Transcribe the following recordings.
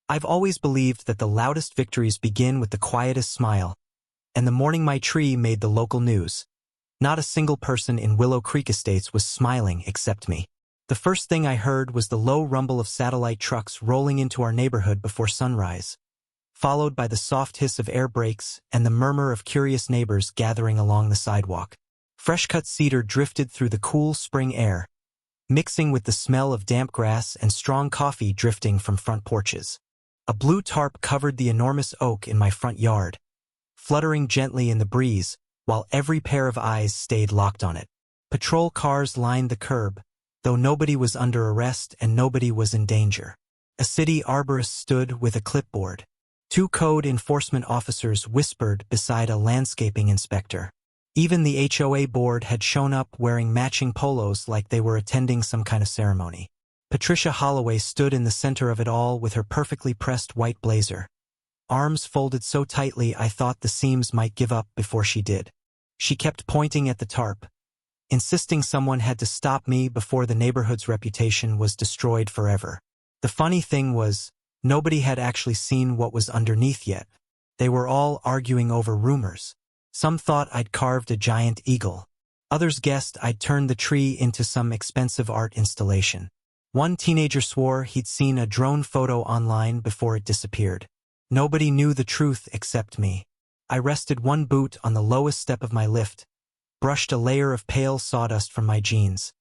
I've always believed that the loudest victories begin with the quietest smile, and the morning my tree made the local news, not a single person in Willow Creek Estates was smiling except me. The first thing I heard was the low rumble of satellite trucks rolling into our neighborhood before sunrise, followed by the soft hiss of air brakes and the murmur of curious neighbors gathering along the sidewalk. Fresh-cut cedar drifted through the cool spring air, mixing with the smell of damp grass and strong coffee drifting from front porches. A blue tarp covered the enormous oak in my front yard, fluttering gently in the breeze, while every pair of eyes stayed locked on it. Patrol cars lined the curb, though nobody was under arrest and nobody was in danger. A city arborist stood with a clipboard. 2 code enforcement officers whispered beside a landscaping inspector. Even the HOA board had shown up wearing matching polos like they were attending some kind of ceremony. Patricia Holloway stood in the center of it all with her perfectly pressed white blazer. Arms folded so tightly I thought the seams might give up before she did. She kept pointing at the tarp, insisting someone had to stop me before the neighborhood's reputation was destroyed forever. The funny thing was, nobody had actually seen what was underneath yet. They were all arguing over rumors. Some thought I'd carved a giant eagle. Others guessed I'd turned the tree into some expensive art installation. One teenager swore he'd seen a drone photo online before it disappeared. Nobody knew the truth except me. I rested one boot on the lowest step of my lift, brushed a layer of pale sawdust from my jeans,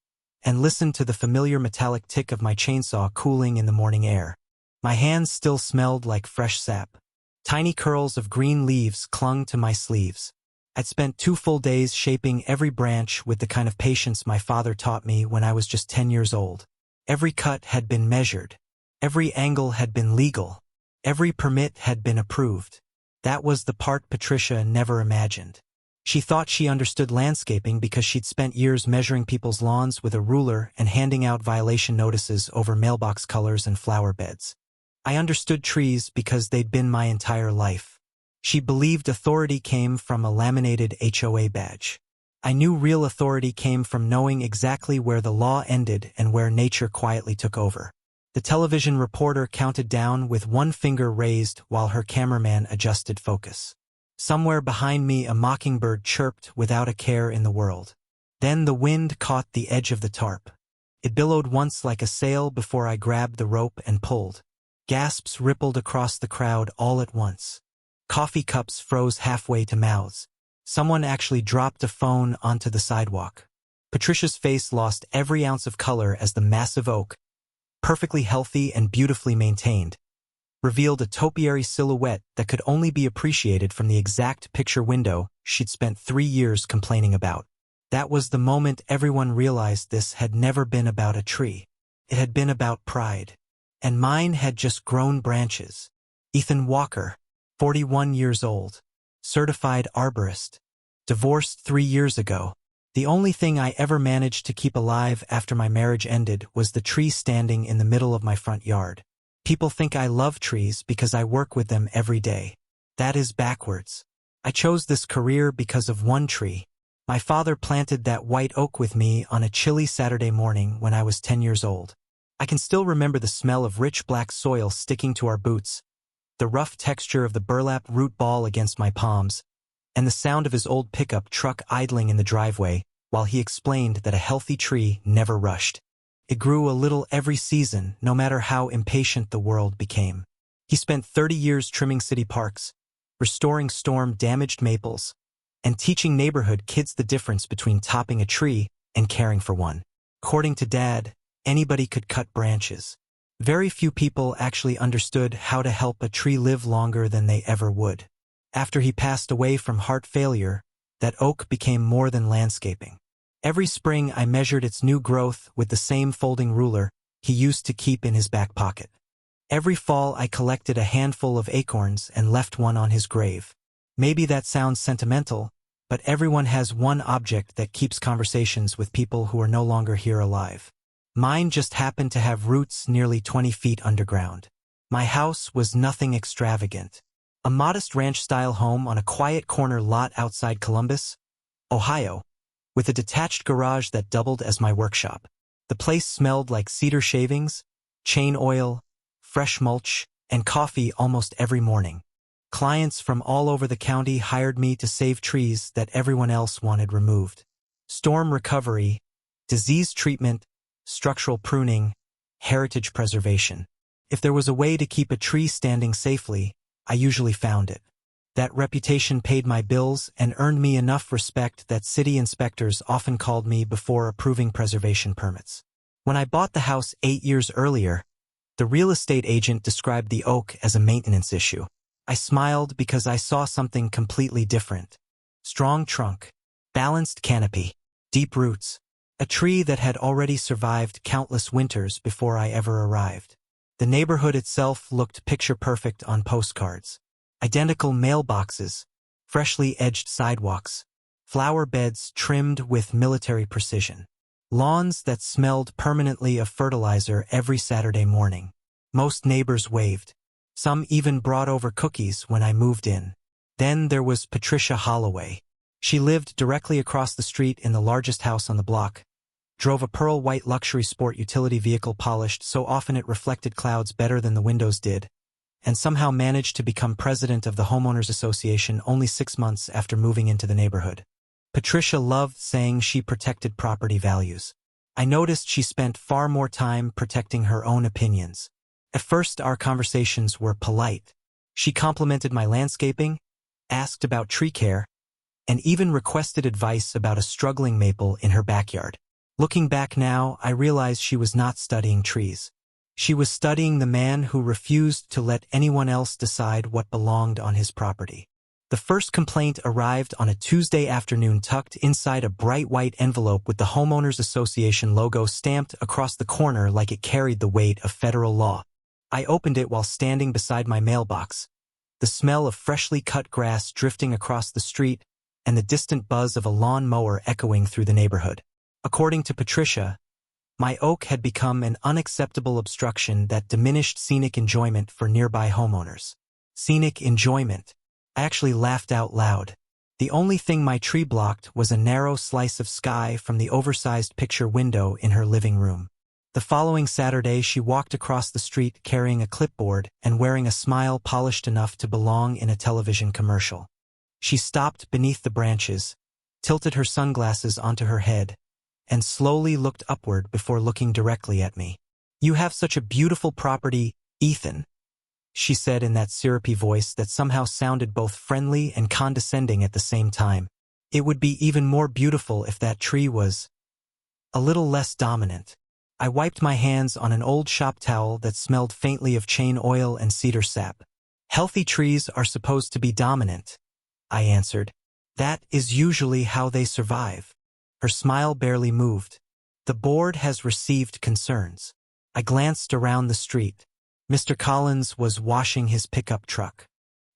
and listened to the familiar metallic tick of my chainsaw cooling in the morning air. My hands still smelled like fresh sap. Tiny curls of green leaves clung to my sleeves. I'd spent 2 full days shaping every branch with the kind of patience my father taught me when I was just 10 years old. Every cut had been measured. Every angle had been legal. Every permit had been approved. That was the part Patricia never imagined. She thought she understood landscaping because she'd spent years measuring people's lawns with a ruler and handing out violation notices over mailbox colors and flower beds. I understood trees because they'd been my entire life. She believed authority came from a laminated HOA badge. I knew real authority came from knowing exactly where the law ended and where nature quietly took over. The television reporter counted down with one finger raised while her cameraman adjusted focus. Somewhere behind me a mockingbird chirped without a care in the world. Then the wind caught the edge of the tarp. It billowed once like a sail before I grabbed the rope and pulled. Gasps rippled across the crowd all at once. Coffee cups froze halfway to mouths. Someone actually dropped a phone onto the sidewalk. Patricia's face lost every ounce of color as the massive oak, perfectly healthy and beautifully maintained, revealed a topiary silhouette that could only be appreciated from the exact picture window she'd spent 3 years complaining about. That was the moment everyone realized this had never been about a tree. It had been about pride. And mine had just grown branches. Ethan Walker, 41 years old, certified arborist, divorced 3 years ago. The only thing I ever managed to keep alive after my marriage ended was the tree standing in the middle of my front yard. People think I love trees because I work with them every day. That is backwards. I chose this career because of one tree. My father planted that white oak with me on a chilly Saturday morning when I was 10 years old. I can still remember the smell of rich black soil sticking to our boots, the rough texture of the burlap root ball against my palms, and the sound of his old pickup truck idling in the driveway while he explained that a healthy tree never rushed. It grew a little every season, no matter how impatient the world became. He spent 30 years trimming city parks, restoring storm-damaged maples, and teaching neighborhood kids the difference between topping a tree and caring for one. According to Dad, anybody could cut branches. Very few people actually understood how to help a tree live longer than they ever would. After he passed away from heart failure, that oak became more than landscaping. Every spring I measured its new growth with the same folding ruler he used to keep in his back pocket. Every fall I collected a handful of acorns and left one on his grave. Maybe that sounds sentimental, but everyone has one object that keeps conversations with people who are no longer here alive. Mine just happened to have roots nearly 20 feet underground. My house was nothing extravagant. A modest ranch-style home on a quiet corner lot outside Columbus, Ohio, with a detached garage that doubled as my workshop. The place smelled like cedar shavings, chain oil, fresh mulch, and coffee almost every morning. Clients from all over the county hired me to save trees that everyone else wanted removed. Storm recovery, disease treatment, structural pruning, heritage preservation. If there was a way to keep a tree standing safely, I usually found it. That reputation paid my bills and earned me enough respect that city inspectors often called me before approving preservation permits. When I bought the house 8 years earlier, the real estate agent described the oak as a maintenance issue. I smiled because I saw something completely different. Strong trunk, balanced canopy, deep roots. A tree that had already survived countless winters before I ever arrived. The neighborhood itself looked picture-perfect on postcards. Identical mailboxes, freshly edged sidewalks, flower beds trimmed with military precision. Lawns that smelled permanently of fertilizer every Saturday morning. Most neighbors waved. Some even brought over cookies when I moved in. Then there was Patricia Holloway. She lived directly across the street in the largest house on the block, drove a pearl white luxury sport utility vehicle polished so often it reflected clouds better than the windows did, and somehow managed to become president of the Homeowners Association only 6 months after moving into the neighborhood. Patricia loved saying she protected property values. I noticed she spent far more time protecting her own opinions. At first, our conversations were polite. She complimented my landscaping, asked about tree care, and even requested advice about a struggling maple in her backyard. Looking back now, I realize she was not studying trees. She was studying the man who refused to let anyone else decide what belonged on his property. The first complaint arrived on a Tuesday afternoon tucked inside a bright white envelope with the Homeowners Association logo stamped across the corner like it carried the weight of federal law. I opened it while standing beside my mailbox, the smell of freshly cut grass drifting across the street and the distant buzz of a lawn mower echoing through the neighborhood. According to Patricia, my oak had become an unacceptable obstruction that diminished scenic enjoyment for nearby homeowners. Scenic enjoyment. I actually laughed out loud. The only thing my tree blocked was a narrow slice of sky from the oversized picture window in her living room. The following Saturday, she walked across the street carrying a clipboard and wearing a smile polished enough to belong in a television commercial. She stopped beneath the branches, tilted her sunglasses onto her head, and slowly looked upward before looking directly at me. "You have such a beautiful property, Ethan," she said in that syrupy voice that somehow sounded both friendly and condescending at the same time. "It would be even more beautiful if that tree was a little less dominant." I wiped my hands on an old shop towel that smelled faintly of chain oil and cedar sap. "Healthy trees are supposed to be dominant," I answered. "That is usually how they survive." Her smile barely moved. "The board has received concerns." I glanced around the street. Mr. Collins was washing his pickup truck.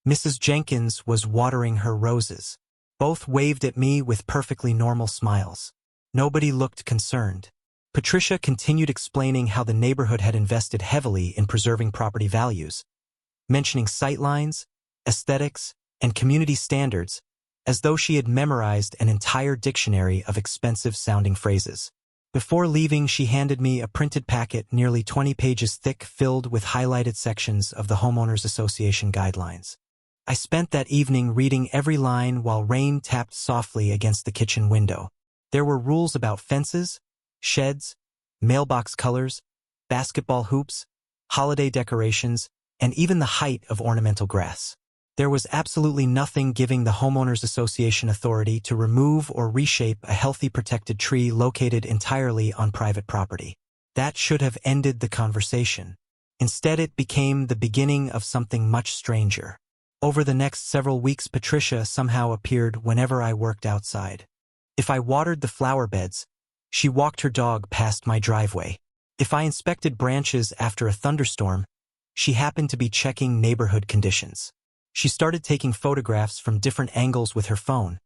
Mrs. Jenkins was watering her roses. Both waved at me with perfectly normal smiles. Nobody looked concerned. Patricia continued explaining how the neighborhood had invested heavily in preserving property values, mentioning sightlines, aesthetics, and community standards, as though she had memorized an entire dictionary of expensive-sounding phrases. Before leaving, she handed me a printed packet nearly 20 pages thick filled with highlighted sections of the Homeowners Association guidelines. I spent that evening reading every line while rain tapped softly against the kitchen window. There were rules about fences, sheds, mailbox colors, basketball hoops, holiday decorations, and even the height of ornamental grass. There was absolutely nothing giving the Homeowners Association authority to remove or reshape a healthy protected tree located entirely on private property. That should have ended the conversation. Instead, it became the beginning of something much stranger. Over the next several weeks, Patricia somehow appeared whenever I worked outside. If I watered the flower beds, she walked her dog past my driveway. If I inspected branches after a thunderstorm, she happened to be checking neighborhood conditions. She started taking photographs from different angles with her phone,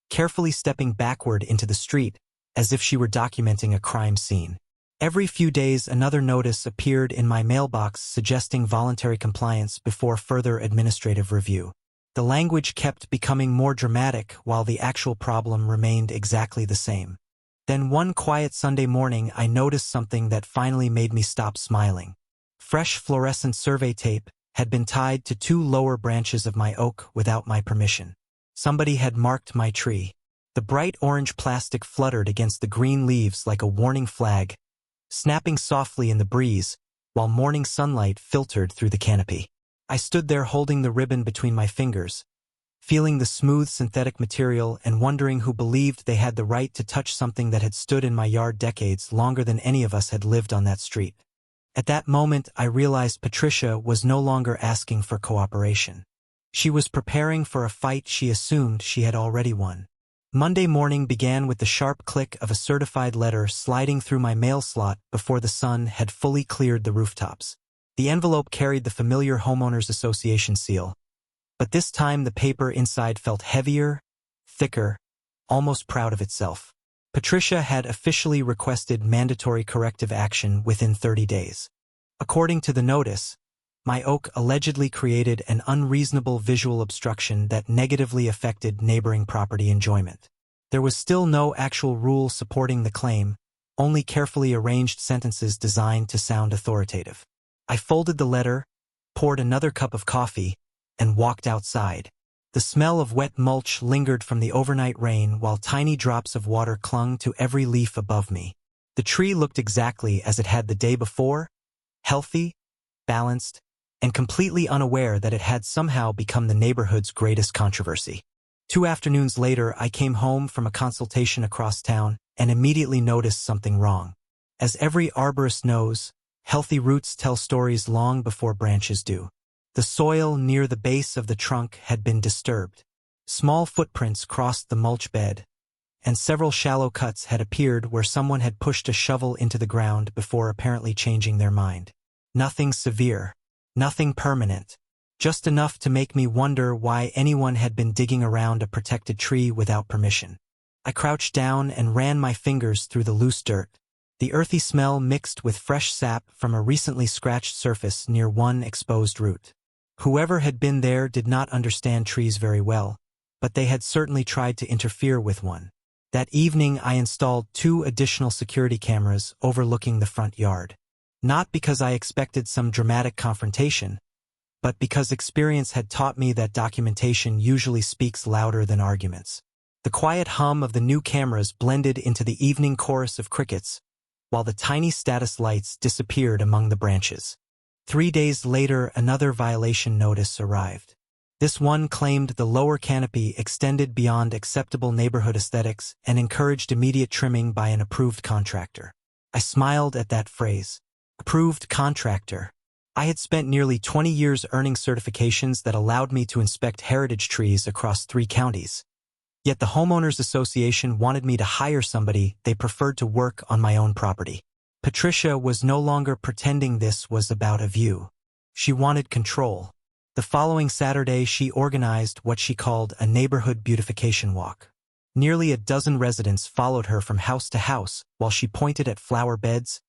carefully stepping backward into the street as if she were documenting a crime scene. Every few days, another notice appeared in my mailbox suggesting voluntary compliance before further administrative review. The language kept becoming more dramatic while the actual problem remained exactly the same. Then one quiet Sunday morning, I noticed something that finally made me stop smiling. Fresh fluorescent survey tape, had been tied to two lower branches of my oak without my permission. Somebody had marked my tree. The bright orange plastic fluttered against the green leaves like a warning flag, snapping softly in the breeze while morning sunlight filtered through the canopy. I stood there holding the ribbon between my fingers, feeling the smooth synthetic material and wondering who believed they had the right to touch something that had stood in my yard decades longer than any of us had lived on that street. At that moment, I realized Patricia was no longer asking for cooperation. She was preparing for a fight she assumed she had already won. Monday morning began with the sharp click of a certified letter sliding through my mail slot before the sun had fully cleared the rooftops. The envelope carried the familiar Homeowners Association seal, but this time the paper inside felt heavier, thicker, almost proud of itself. Patricia had officially requested mandatory corrective action within 30 days. According to the notice, my oak allegedly created an unreasonable visual obstruction that negatively affected neighboring property enjoyment. There was still no actual rule supporting the claim, only carefully arranged sentences designed to sound authoritative. I folded the letter, poured another cup of coffee, and walked outside. The smell of wet mulch lingered from the overnight rain while tiny drops of water clung to every leaf above me. The tree looked exactly as it had the day before, healthy, balanced, and completely unaware that it had somehow become the neighborhood's greatest controversy. 2 afternoons later, I came home from a consultation across town and immediately noticed something wrong. As every arborist knows, healthy roots tell stories long before branches do. The soil near the base of the trunk had been disturbed. Small footprints crossed the mulch bed, and several shallow cuts had appeared where someone had pushed a shovel into the ground before apparently changing their mind. Nothing severe. Nothing permanent, just enough to make me wonder why anyone had been digging around a protected tree without permission. I crouched down and ran my fingers through the loose dirt. The earthy smell mixed with fresh sap from a recently scratched surface near one exposed root. Whoever had been there did not understand trees very well, but they had certainly tried to interfere with one. That evening I installed 2 additional security cameras overlooking the front yard. Not because I expected some dramatic confrontation, but because experience had taught me that documentation usually speaks louder than arguments. The quiet hum of the new cameras blended into the evening chorus of crickets, while the tiny status lights disappeared among the branches. 3 days later, another violation notice arrived. This one claimed the lower canopy extended beyond acceptable neighborhood aesthetics and encouraged immediate trimming by an approved contractor. I smiled at that phrase. Approved contractor. I had spent nearly 20 years earning certifications that allowed me to inspect heritage trees across 3 counties. Yet the Homeowners Association wanted me to hire somebody they preferred to work on my own property. Patricia was no longer pretending this was about a view. She wanted control. The following Saturday, she organized what she called a neighborhood beautification walk. Nearly a dozen residents followed her from house to house while she pointed at flower beds,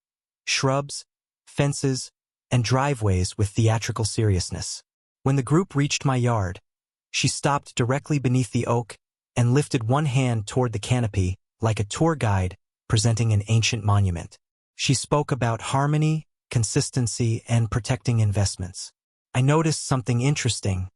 shrubs, fences, and driveways with theatrical seriousness. When the group reached my yard, she stopped directly beneath the oak and lifted one hand toward the canopy like a tour guide presenting an ancient monument. She spoke about harmony, consistency, and protecting investments. I noticed something interesting.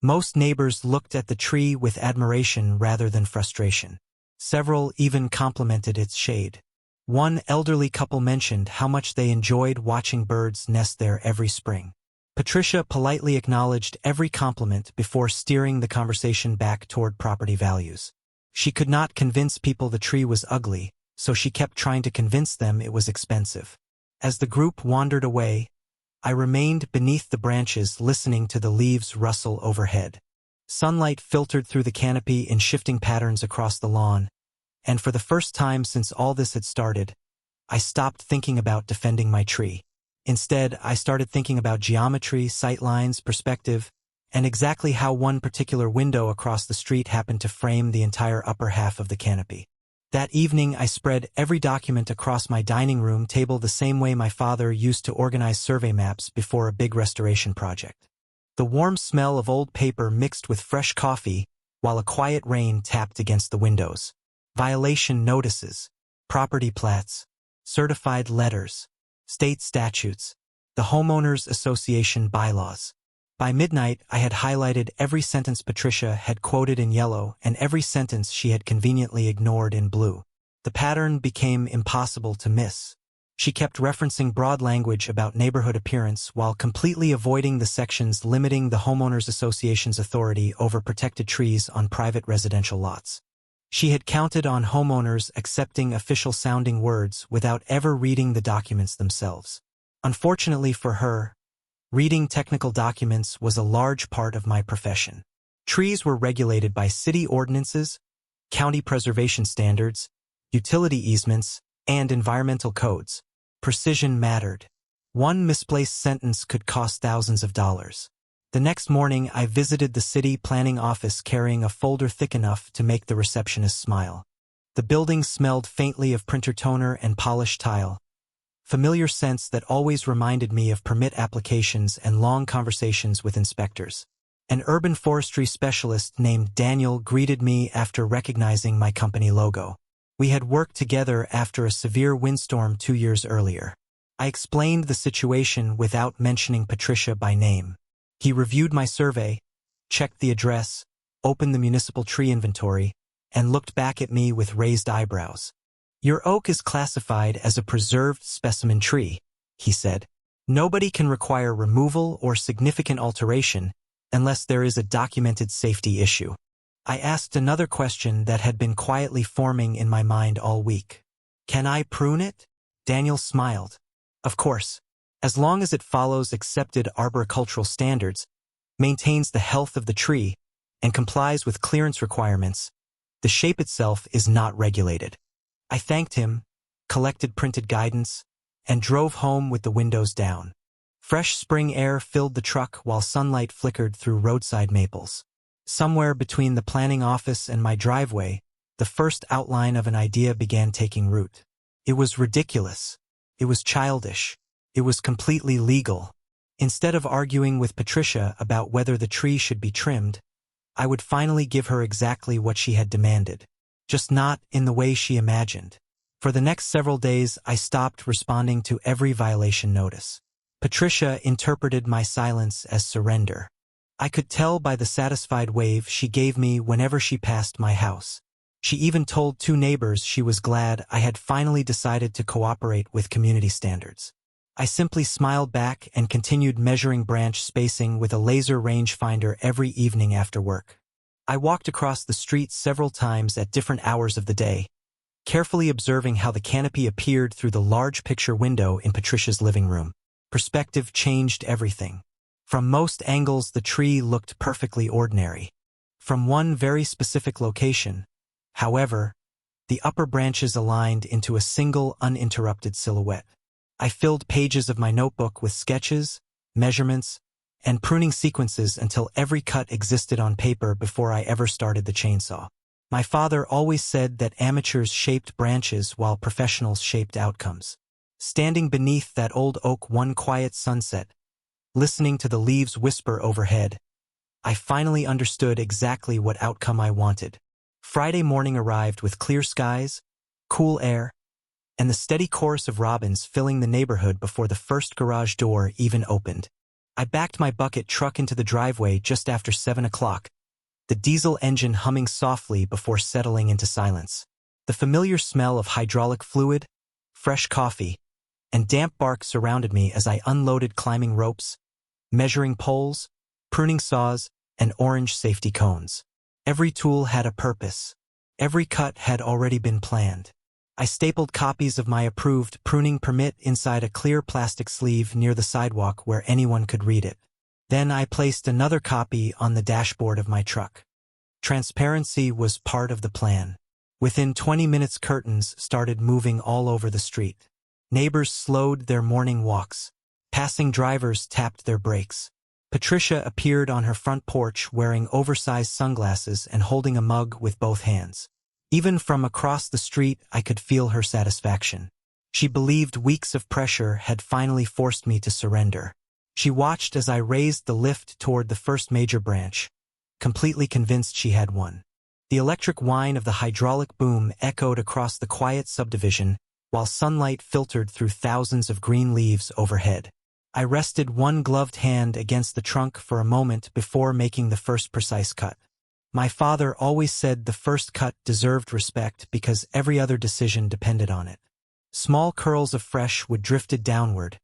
Most neighbors looked at the tree with admiration rather than frustration. Several even complimented its shade. One elderly couple mentioned how much they enjoyed watching birds nest there every spring. Patricia politely acknowledged every compliment before steering the conversation back toward property values. She could not convince people the tree was ugly, so she kept trying to convince them it was expensive. As the group wandered away, I remained beneath the branches listening to the leaves rustle overhead. Sunlight filtered through the canopy in shifting patterns across the lawn, and for the first time since all this had started, I stopped thinking about defending my tree. Instead, I started thinking about geometry, sightlines, perspective, and exactly how one particular window across the street happened to frame the entire upper half of the canopy. That evening, I spread every document across my dining room table the same way my father used to organize survey maps before a big restoration project. The warm smell of old paper mixed with fresh coffee, while a quiet rain tapped against the windows. Violation notices, property plats, certified letters, state statutes, the Homeowners Association bylaws. By midnight, I had highlighted every sentence Patricia had quoted in yellow and every sentence she had conveniently ignored in blue. The pattern became impossible to miss. She kept referencing broad language about neighborhood appearance while completely avoiding the sections limiting the Homeowners Association's authority over protected trees on private residential lots. She had counted on homeowners accepting official-sounding words without ever reading the documents themselves. Unfortunately for her, reading technical documents was a large part of my profession. Trees were regulated by city ordinances, county preservation standards, utility easements, and environmental codes. Precision mattered. One misplaced sentence could cost thousands of dollars. The next morning, I visited the city planning office carrying a folder thick enough to make the receptionist smile. The building smelled faintly of printer toner and polished tile, familiar scents that always reminded me of permit applications and long conversations with inspectors. An urban forestry specialist named Daniel greeted me after recognizing my company logo. We had worked together after a severe windstorm 2 years earlier. I explained the situation without mentioning Patricia by name. He reviewed my survey, checked the address, opened the municipal tree inventory, and looked back at me with raised eyebrows. "Your oak is classified as a preserved specimen tree," he said. "Nobody can require removal or significant alteration unless there is a documented safety issue." I asked another question that had been quietly forming in my mind all week. "Can I prune it?" Daniel smiled. "Of course, as long as it follows accepted arboricultural standards, maintains the health of the tree, and complies with clearance requirements. The shape itself is not regulated." I thanked him, collected printed guidance, and drove home with the windows down. Fresh spring air filled the truck while sunlight flickered through roadside maples. Somewhere between the planning office and my driveway, the first outline of an idea began taking root. It was ridiculous. It was childish. It was completely legal. Instead of arguing with Patricia about whether the tree should be trimmed, I would finally give her exactly what she had demanded, just not in the way she imagined. For the next several days, I stopped responding to every violation notice. Patricia interpreted my silence as surrender. I could tell by the satisfied wave she gave me whenever she passed my house. She even told 2 neighbors she was glad I had finally decided to cooperate with community standards. I simply smiled back and continued measuring branch spacing with a laser rangefinder every evening after work. I walked across the street several times at different hours of the day, carefully observing how the canopy appeared through the large picture window in Patricia's living room. Perspective changed everything. From most angles, the tree looked perfectly ordinary. From one very specific location, however, the upper branches aligned into a single uninterrupted silhouette. I filled pages of my notebook with sketches, measurements, and pruning sequences until every cut existed on paper before I ever started the chainsaw. My father always said that amateurs shaped branches while professionals shaped outcomes. Standing beneath that old oak one quiet sunset, listening to the leaves whisper overhead, I finally understood exactly what outcome I wanted. Friday morning arrived with clear skies, cool air, and the steady chorus of robins filling the neighborhood before the first garage door even opened. I backed my bucket truck into the driveway just after 7 o'clock, the diesel engine humming softly before settling into silence. The familiar smell of hydraulic fluid, fresh coffee, and damp bark surrounded me as I unloaded climbing ropes, measuring poles, pruning saws, and orange safety cones. Every tool had a purpose. Every cut had already been planned. I stapled copies of my approved pruning permit inside a clear plastic sleeve near the sidewalk where anyone could read it. Then I placed another copy on the dashboard of my truck. Transparency was part of the plan. Within 20 minutes, curtains started moving all over the street. Neighbors slowed their morning walks. Passing drivers tapped their brakes. Patricia appeared on her front porch wearing oversized sunglasses and holding a mug with both hands. Even from across the street, I could feel her satisfaction. She believed weeks of pressure had finally forced me to surrender. She watched as I raised the lift toward the first major branch, completely convinced she had won. The electric whine of the hydraulic boom echoed across the quiet subdivision, while sunlight filtered through thousands of green leaves overhead. I rested one gloved hand against the trunk for a moment before making the first precise cut. My father always said the first cut deserved respect because every other decision depended on it. Small curls of fresh wood drifted downward,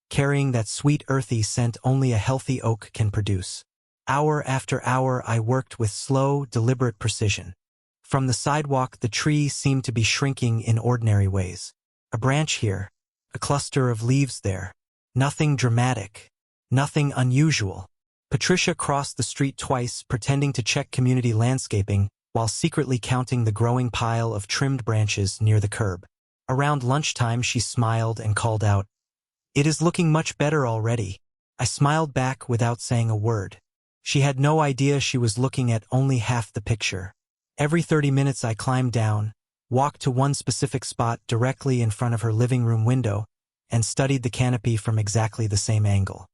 carrying that sweet earthy scent only a healthy oak can produce. Hour after hour I worked with slow, deliberate precision. From the sidewalk the tree seemed to be shrinking in ordinary ways. A branch here, a cluster of leaves there. Nothing dramatic, nothing unusual. Patricia crossed the street twice, pretending to check community landscaping, while secretly counting the growing pile of trimmed branches near the curb. Around lunchtime she smiled and called out, "It is looking much better already." I smiled back without saying a word. She had no idea she was looking at only half the picture. Every 30 minutes I climbed down, walked to one specific spot directly in front of her living room window, and studied the canopy from exactly the same angle.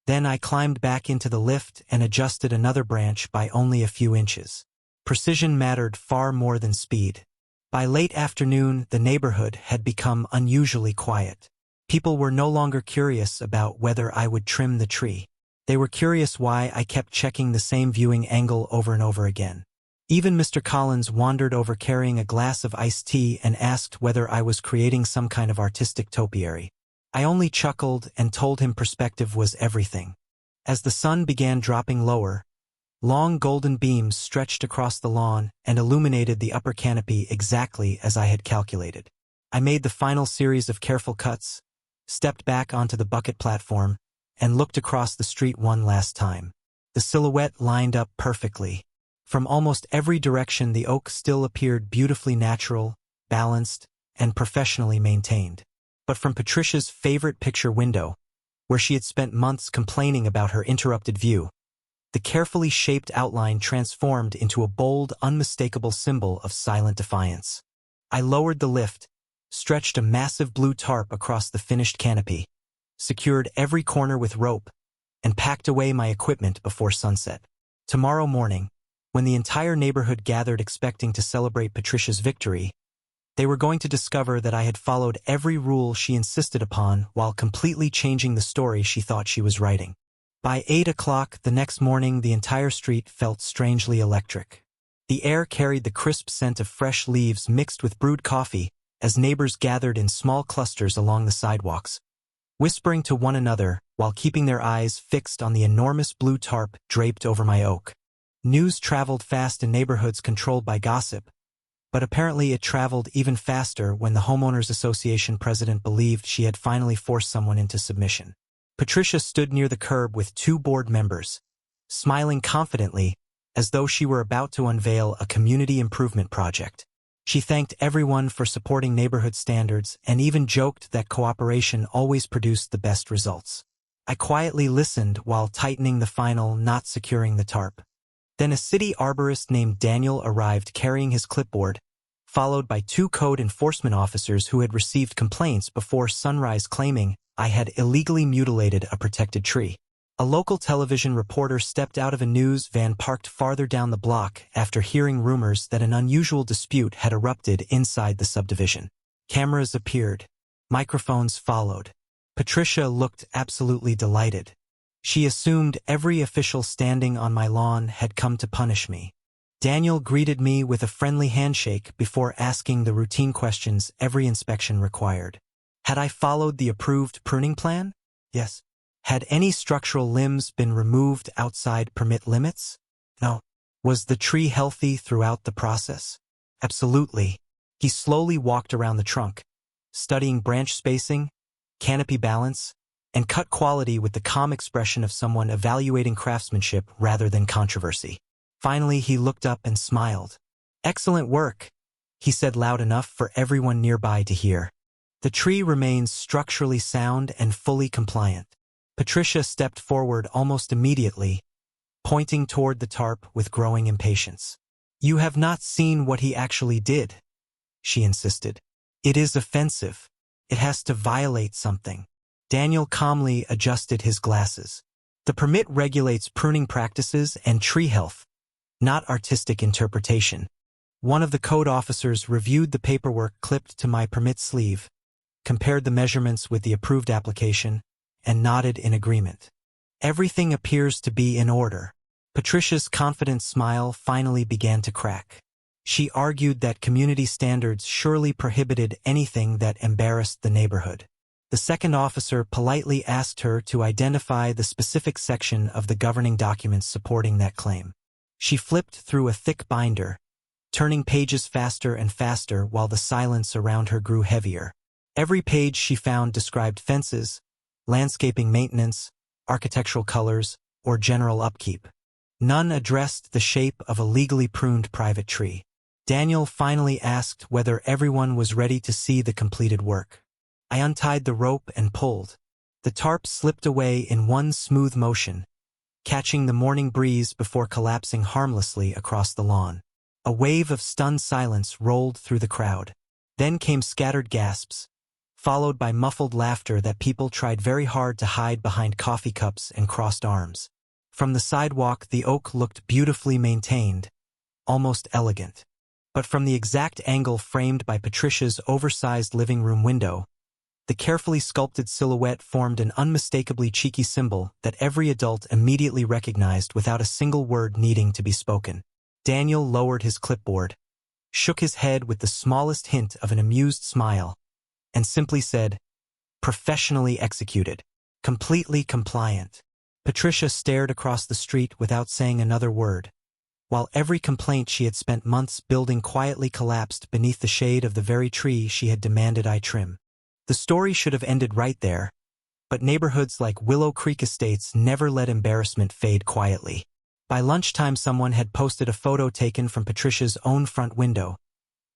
Then I climbed back into the lift and adjusted another branch by only a few inches. Precision mattered far more than speed. By late afternoon, the neighborhood had become unusually quiet. People were no longer curious about whether I would trim the tree. They were curious why I kept checking the same viewing angle over and over again. Even Mr. Collins wandered over carrying a glass of iced tea and asked whether I was creating some kind of artistic topiary. I only chuckled and told him perspective was everything. As the sun began dropping lower, long golden beams stretched across the lawn and illuminated the upper canopy exactly as I had calculated. I made the final series of careful cuts, stepped back onto the bucket platform, and looked across the street one last time. The silhouette lined up perfectly. From almost every direction the oak still appeared beautifully natural, balanced, and professionally maintained. But from Patricia's favorite picture window, where she had spent months complaining about her interrupted view, the carefully shaped outline transformed into a bold, unmistakable symbol of silent defiance. I lowered the lift, stretched a massive blue tarp across the finished canopy, secured every corner with rope, and packed away my equipment before sunset. Tomorrow morning, when the entire neighborhood gathered expecting to celebrate Patricia's victory, they were going to discover that I had followed every rule she insisted upon while completely changing the story she thought she was writing. By 8 o'clock the next morning, the entire street felt strangely electric. The air carried the crisp scent of fresh leaves mixed with brewed coffee as neighbors gathered in small clusters along the sidewalks, whispering to one another while keeping their eyes fixed on the enormous blue tarp draped over my oak. News traveled fast in neighborhoods controlled by gossip, but apparently it traveled even faster when the Homeowners Association president believed she had finally forced someone into submission. Patricia stood near the curb with 2 board members, smiling confidently as though she were about to unveil a community improvement project. She thanked everyone for supporting neighborhood standards and even joked that cooperation always produced the best results. I quietly listened while tightening the final knot securing the tarp. Then a city arborist named Daniel arrived carrying his clipboard, followed by 2 code enforcement officers who had received complaints before sunrise claiming I had illegally mutilated a protected tree. A local television reporter stepped out of a news van parked farther down the block after hearing rumors that an unusual dispute had erupted inside the subdivision. Cameras appeared. Microphones followed. Patricia looked absolutely delighted. She assumed every official standing on my lawn had come to punish me. Daniel greeted me with a friendly handshake before asking the routine questions every inspection required. Had I followed the approved pruning plan? Yes. Had any structural limbs been removed outside permit limits? No. Was the tree healthy throughout the process? Absolutely. He slowly walked around the trunk, studying branch spacing, canopy balance, and cut quality with the calm expression of someone evaluating craftsmanship rather than controversy. Finally, he looked up and smiled. "Excellent work," he said loud enough for everyone nearby to hear. "The tree remains structurally sound and fully compliant." Patricia stepped forward almost immediately, pointing toward the tarp with growing impatience. "You have not seen what he actually did," she insisted. "It is offensive. It has to violate something." Daniel calmly adjusted his glasses. "The permit regulates pruning practices and tree health, not artistic interpretation." One of the code officers reviewed the paperwork clipped to my permit sleeve, compared the measurements with the approved application, and nodded in agreement. Everything appears to be in order. Patricia's confident smile finally began to crack. She argued that community standards surely prohibited anything that embarrassed the neighborhood. The second officer politely asked her to identify the specific section of the governing documents supporting that claim. She flipped through a thick binder, turning pages faster and faster while the silence around her grew heavier. Every page she found described fences, landscaping maintenance, architectural colors, or general upkeep. None addressed the shape of a legally pruned private tree. Daniel finally asked whether everyone was ready to see the completed work. I untied the rope and pulled. The tarp slipped away in one smooth motion, catching the morning breeze before collapsing harmlessly across the lawn. A wave of stunned silence rolled through the crowd. Then came scattered gasps, followed by muffled laughter that people tried very hard to hide behind coffee cups and crossed arms. From the sidewalk, the oak looked beautifully maintained, almost elegant. But from the exact angle framed by Patricia's oversized living room window, the carefully sculpted silhouette formed an unmistakably cheeky symbol that every adult immediately recognized without a single word needing to be spoken. Daniel lowered his clipboard, shook his head with the smallest hint of an amused smile, and simply said, "Professionally executed. Completely compliant." Patricia stared across the street without saying another word, while every complaint she had spent months building quietly collapsed beneath the shade of the very tree she had demanded I trim. The story should have ended right there, but neighborhoods like Willow Creek Estates never let embarrassment fade quietly. By lunchtime, someone had posted a photo taken from Patricia's own front window,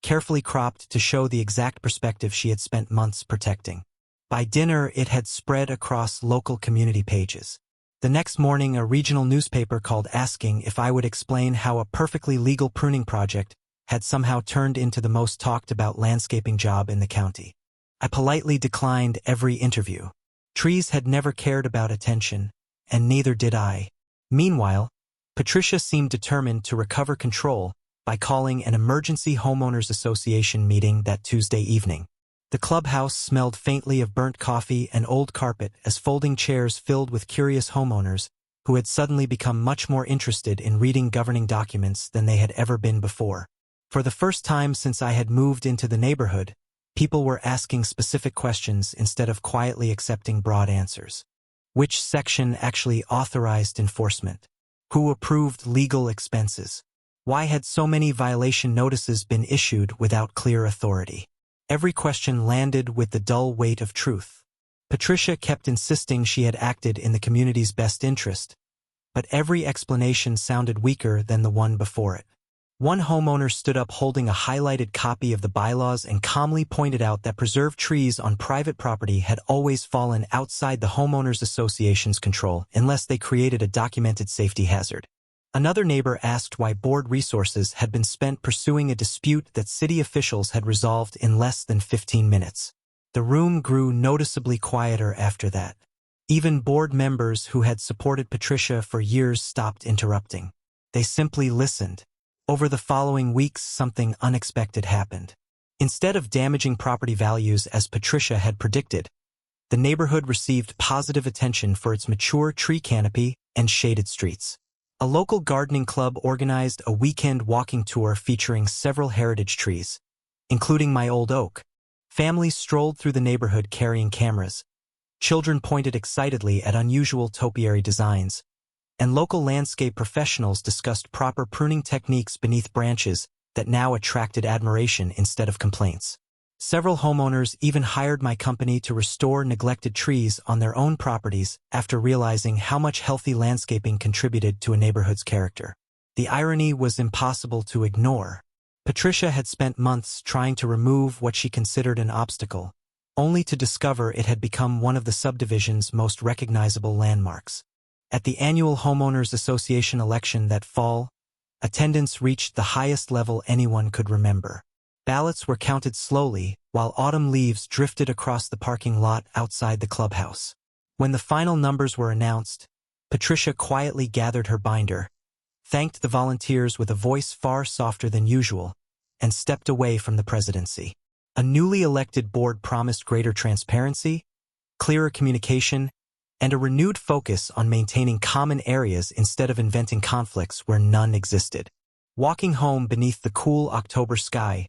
carefully cropped to show the exact perspective she had spent months protecting. By dinner, it had spread across local community pages. The next morning, a regional newspaper called asking if I would explain how a perfectly legal pruning project had somehow turned into the most talked about landscaping job in the county. I politely declined every interview. Trees had never cared about attention, and neither did I. Meanwhile, Patricia seemed determined to recover control by calling an emergency Homeowners Association meeting that Tuesday evening. The clubhouse smelled faintly of burnt coffee and old carpet as folding chairs filled with curious homeowners who had suddenly become much more interested in reading governing documents than they had ever been before. For the first time since I had moved into the neighborhood, people were asking specific questions instead of quietly accepting broad answers. Which section actually authorized enforcement? Who approved legal expenses? Why had so many violation notices been issued without clear authority? Every question landed with the dull weight of truth. Patricia kept insisting she had acted in the community's best interest, but every explanation sounded weaker than the one before it. One homeowner stood up holding a highlighted copy of the bylaws and calmly pointed out that preserved trees on private property had always fallen outside the Homeowners Association's control unless they created a documented safety hazard. Another neighbor asked why board resources had been spent pursuing a dispute that city officials had resolved in less than 15 minutes. The room grew noticeably quieter after that. Even board members who had supported Patricia for years stopped interrupting. They simply listened. Over the following weeks, something unexpected happened. Instead of damaging property values as Patricia had predicted, the neighborhood received positive attention for its mature tree canopy and shaded streets. A local gardening club organized a weekend walking tour featuring several heritage trees, including my old oak. Families strolled through the neighborhood carrying cameras. Children pointed excitedly at unusual topiary designs, and local landscape professionals discussed proper pruning techniques beneath branches that now attracted admiration instead of complaints. Several homeowners even hired my company to restore neglected trees on their own properties after realizing how much healthy landscaping contributed to a neighborhood's character. The irony was impossible to ignore. Patricia had spent months trying to remove what she considered an obstacle, only to discover it had become one of the subdivision's most recognizable landmarks. At the annual Homeowners Association election that fall, attendance reached the highest level anyone could remember. Ballots were counted slowly, while autumn leaves drifted across the parking lot outside the clubhouse. When the final numbers were announced, Patricia quietly gathered her binder, thanked the volunteers with a voice far softer than usual, and stepped away from the presidency. A newly elected board promised greater transparency, clearer communication, and a renewed focus on maintaining common areas instead of inventing conflicts where none existed. Walking home beneath the cool October sky,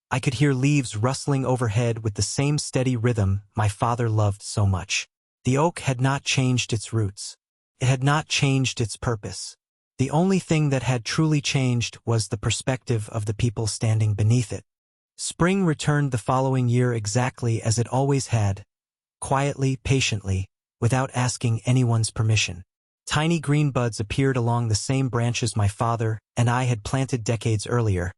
I could hear leaves rustling overhead with the same steady rhythm my father loved so much. The oak had not changed its roots. It had not changed its purpose. The only thing that had truly changed was the perspective of the people standing beneath it. Spring returned the following year exactly as it always had, quietly, patiently, without asking anyone's permission. Tiny green buds appeared along the same branches my father and I had planted decades earlier,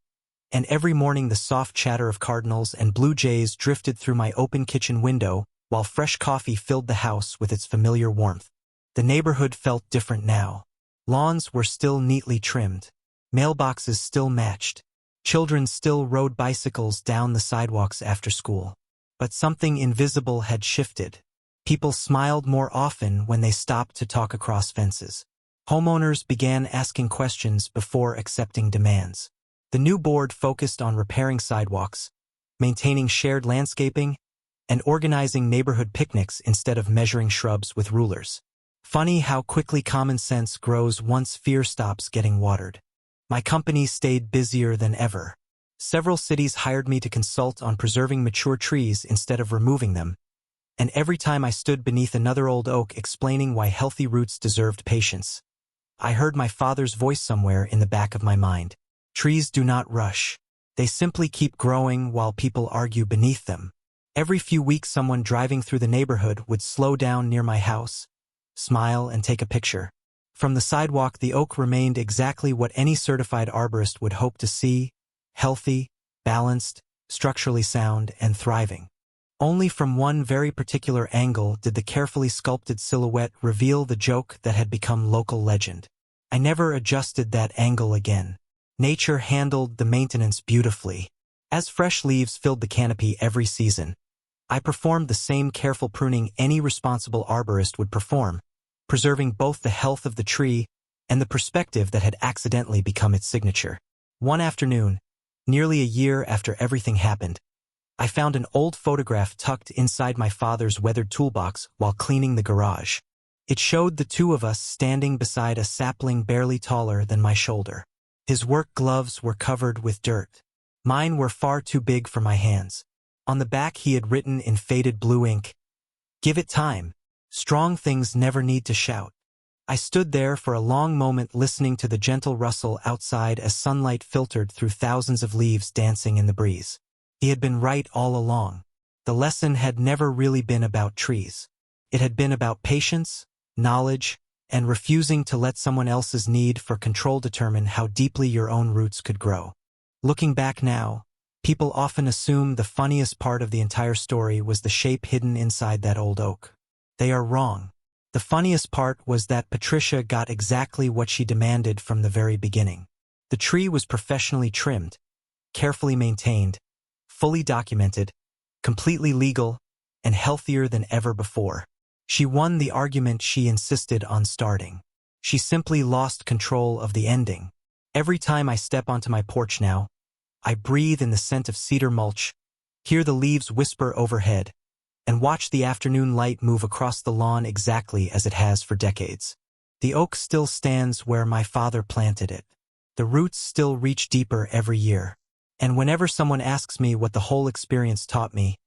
and every morning the soft chatter of cardinals and blue jays drifted through my open kitchen window while fresh coffee filled the house with its familiar warmth. The neighborhood felt different now. Lawns were still neatly trimmed. Mailboxes still matched. Children still rode bicycles down the sidewalks after school. But something invisible had shifted. People smiled more often when they stopped to talk across fences. Homeowners began asking questions before accepting demands. The new board focused on repairing sidewalks, maintaining shared landscaping, and organizing neighborhood picnics instead of measuring shrubs with rulers. Funny how quickly common sense grows once fear stops getting watered. My company stayed busier than ever. Several cities hired me to consult on preserving mature trees instead of removing them, and every time I stood beneath another old oak explaining why healthy roots deserved patience, I heard my father's voice somewhere in the back of my mind. Trees do not rush. They simply keep growing while people argue beneath them. Every few weeks someone driving through the neighborhood would slow down near my house, smile, and take a picture. From the sidewalk, the oak remained exactly what any certified arborist would hope to see: healthy, balanced, structurally sound, and thriving. Only from one very particular angle did the carefully sculpted silhouette reveal the joke that had become local legend. I never adjusted that angle again. Nature handled the maintenance beautifully. As fresh leaves filled the canopy every season, I performed the same careful pruning any responsible arborist would perform, preserving both the health of the tree and the perspective that had accidentally become its signature. One afternoon, nearly a year after everything happened, I found an old photograph tucked inside my father's weathered toolbox while cleaning the garage. It showed the two of us standing beside a sapling barely taller than my shoulder. His work gloves were covered with dirt. Mine were far too big for my hands. On the back he had written in faded blue ink, "Give it time. Strong things never need to shout." I stood there for a long moment listening to the gentle rustle outside as sunlight filtered through thousands of leaves dancing in the breeze. He had been right all along. The lesson had never really been about trees. It had been about patience, knowledge, and refusing to let someone else's need for control determine how deeply your own roots could grow. Looking back now, people often assume the funniest part of the entire story was the shape hidden inside that old oak. They are wrong. The funniest part was that Patricia got exactly what she demanded from the very beginning. The tree was professionally trimmed, carefully maintained, fully documented, completely legal, and healthier than ever before. She won the argument she insisted on starting. She simply lost control of the ending. Every time I step onto my porch now, I breathe in the scent of cedar mulch, hear the leaves whisper overhead, and watch the afternoon light move across the lawn exactly as it has for decades. The oak still stands where my father planted it. The roots still reach deeper every year. And whenever someone asks me what the whole experience taught me,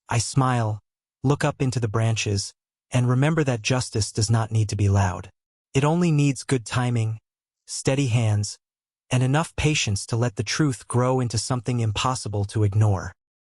I smile, look up into the branches, and remember that justice does not need to be loud. It only needs good timing, steady hands, and enough patience to let the truth grow into something impossible to ignore.